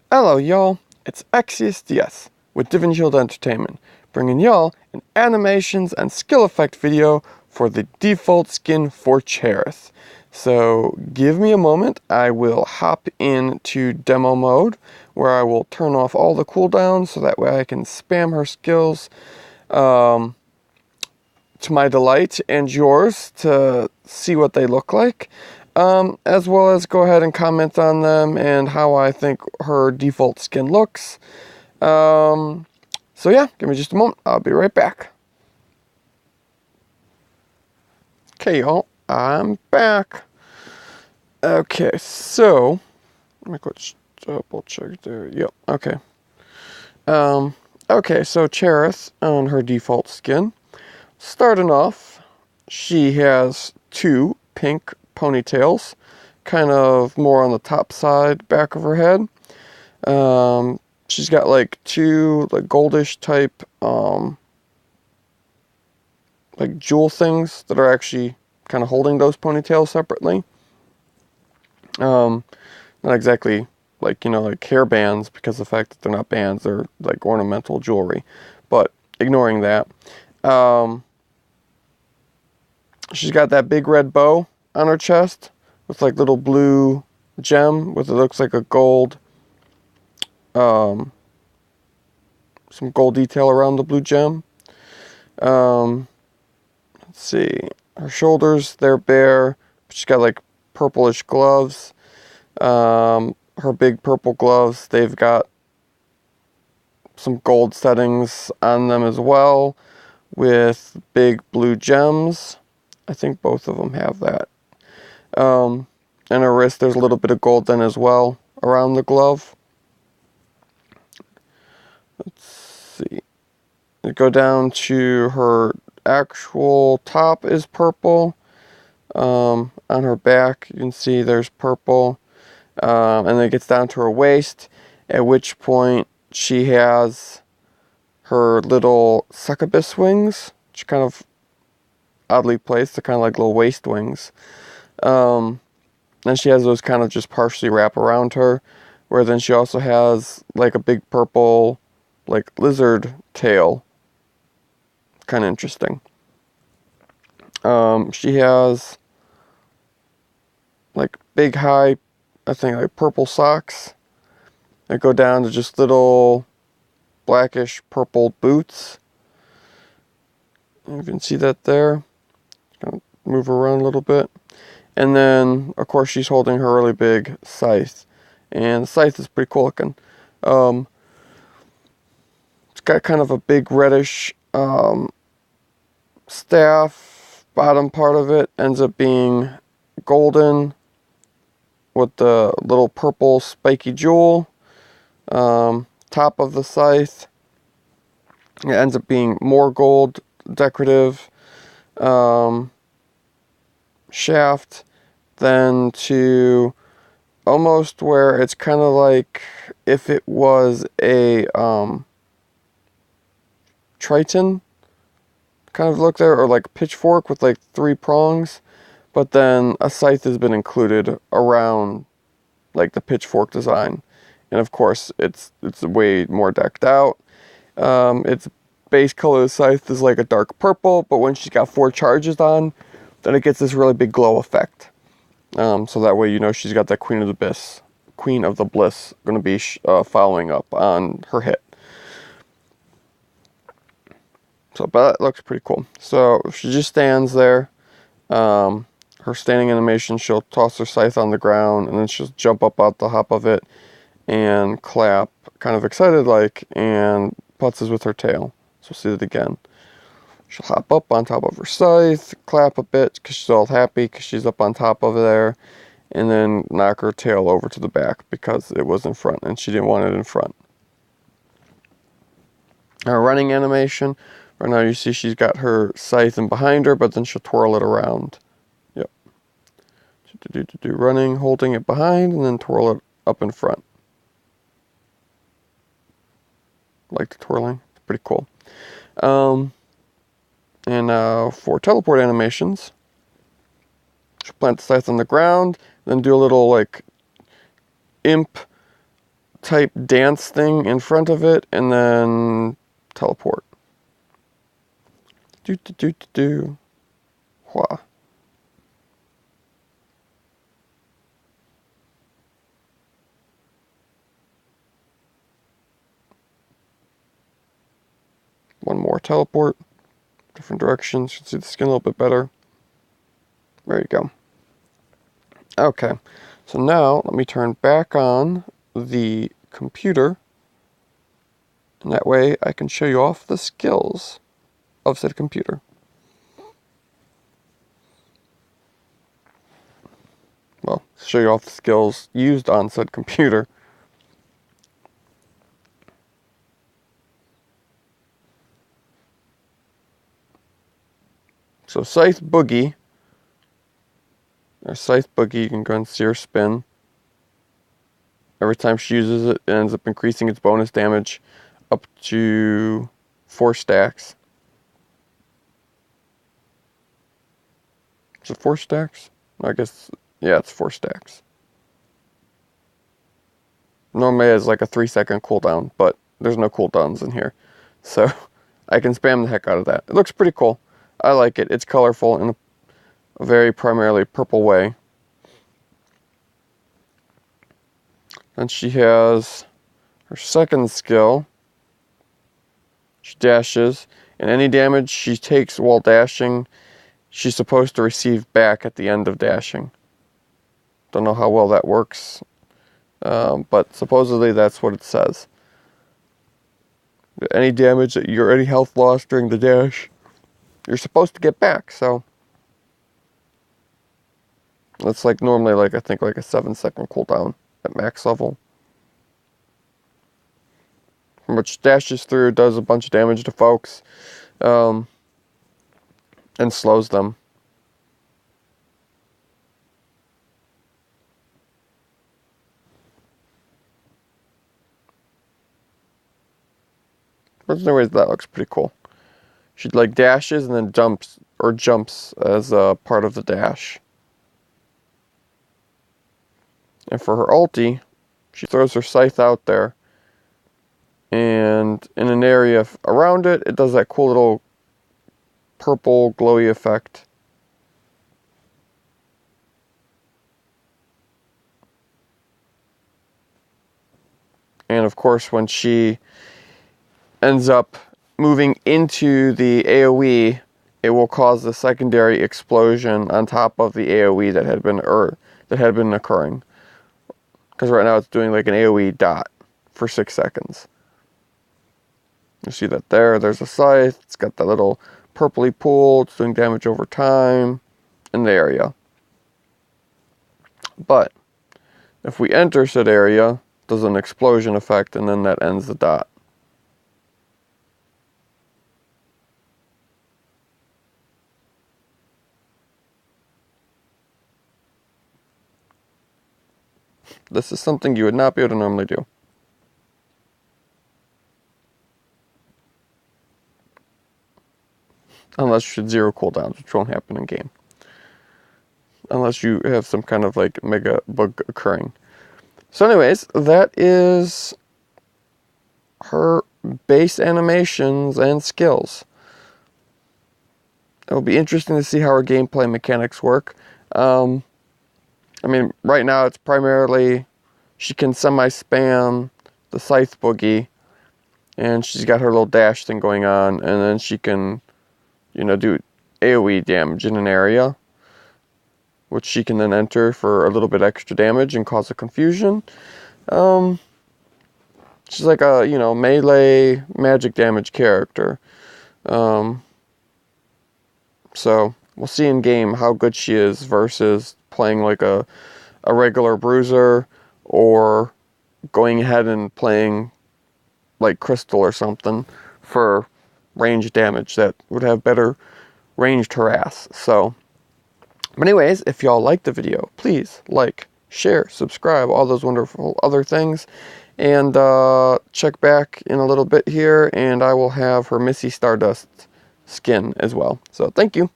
Hello y'all, it's XCSDS with Divinshield Entertainment, bringing y'all an animations and skill effect video for the default skin for Cherith. So give me a moment, I will hop into demo mode where I will turn off all the cooldowns so that way I can spam her skills to my delight and yours to see what they look like. As well as go ahead and comment on them and how I think her default skin looks. So yeah, give me just a moment. I'll be right back. Okay, y'all, I'm back. Okay, so let me go double check there. Yep. Okay. Okay, so Cherith on her default skin. Starting off, she has two pink ponytails, kind of more on the top side, back of her head. She's got like two like goldish type like jewel things that are actually kind of holding those ponytails separately. Not exactly like, you know, like hair bands, because the fact that they're not bands, they're like ornamental jewelry. But ignoring that, she's got that big red bow on her chest with like little blue gem with it looks like a gold, some gold detail around the blue gem. Let's see, her shoulders, they're bare, but she's got like purplish gloves. Her big purple gloves, they've got some gold settings on them as well with big blue gems. I think both of them have that. And her wrist, there's a little bit of gold then as well around the glove. Let's see. We go down to her actual top is purple. On her back, you can see there's purple. And then it gets down to her waist, at which point she has her little succubus wings, which are kind of oddly placed. They're kind of like little waist wings. Then she has those kind of just partially wrap around her, where then she also has like a big purple like lizard tail. Kind of interesting. She has like big high, I think like purple socks that go down to just little blackish purple boots. You can see that there. Gonna move her around a little bit. And then, of course, she's holding her really big scythe. And the scythe is pretty cool looking. It's got kind of a big reddish staff. Bottom part of it ends up being golden with the little purple spiky jewel. Top of the scythe, it ends up being more gold decorative shaft, then to almost where it's kind of like if it was a Triton kind of look there, or like a pitchfork with like 3 prongs, but then a scythe has been included around like the pitchfork design. And of course, it's way more decked out. Its base color of the scythe is like a dark purple, but when she's got 4 charges on, then it gets this really big glow effect. So that way you know she's got that Queen of the Bliss going to be following up on her hit. So, but that looks pretty cool. So she just stands there. Her standing animation, she'll toss her scythe on the ground, and then she'll jump up out the hop of it and clap, kind of excited like, and putzes with her tail. So we'll see it again. She'll hop up on top of her scythe, clap a bit because she's all happy because she's up on top of there, and then knock her tail over to the back because it was in front and she didn't want it in front. Our running animation, right now you see she's got her scythe in behind her, but then she'll twirl it around. Yep. Running, holding it behind, and then twirl it up in front. Like the twirling, it's pretty cool. And now for teleport animations, she'll plant the scythe on the ground, then do a little like imp type dance thing in front of it, and then teleport. Do. Hua. One more teleport. Different directions. You can see the skin a little bit better. There you go. Okay. So now let me turn back on the computer. And that way I can show you off the skills of said computer. Well, show you off the skills used on said computer. So Scythe Boogie, or Scythe Boogie, you can go and see her spin. Every time she uses it, it ends up increasing its bonus damage up to 4 stacks. Is it 4 stacks? I guess, yeah, it's 4 stacks. Normally it has like a 3-second cooldown, but there's no cooldowns in here. So I can spam the heck out of that. It looks pretty cool. I like it. It's colorful in a very primarily purple way. Then she has her second skill. She dashes, and any damage she takes while dashing, she's supposed to receive back at the end of dashing. Don't know how well that works, but supposedly that's what it says. Any damage that you're any health loss during the dash, you're supposed to get back. So that's like normally like I think like a 7-second cooldown at max level. Which dashes through, does a bunch of damage to folks, and slows them. But anyways, that looks pretty cool. She like dashes and then jumps as a part of the dash. And for her ulti, she throws her scythe out there. And in an area around it, it does that cool little purple glowy effect. And of course, when she ends up moving into the AoE, it will cause the secondary explosion on top of the AoE that had been occurring. Because right now it's doing like an AoE dot for 6 seconds. You see that there. There's a scythe. It's got that little purpley pool. It's doing damage over time in the area. But if we enter said area, it does an explosion effect, and then that ends the dot. This is something you would not be able to normally do. Unless you had 0 cooldowns, which won't happen in game. Unless you have some kind of like mega bug occurring. So anyways, that is her base animations and skills. It will be interesting to see how her gameplay mechanics work. I mean, right now it's primarily she can semi-spam the Scythe Boogie, and she's got her little dash thing going on, and then she can, you know, do AoE damage in an area, which she can then enter for a little bit extra damage and cause a confusion. She's like a, you know, melee magic damage character. So we'll see in game how good she is versus playing like a regular bruiser, or going ahead and playing like Crystal or something for range damage that would have better ranged harass. So, but anyways, if y'all liked the video, please like, share, subscribe, all those wonderful other things. And check back in a little bit here, and I will have her Missy Stardust skin as well. So thank you.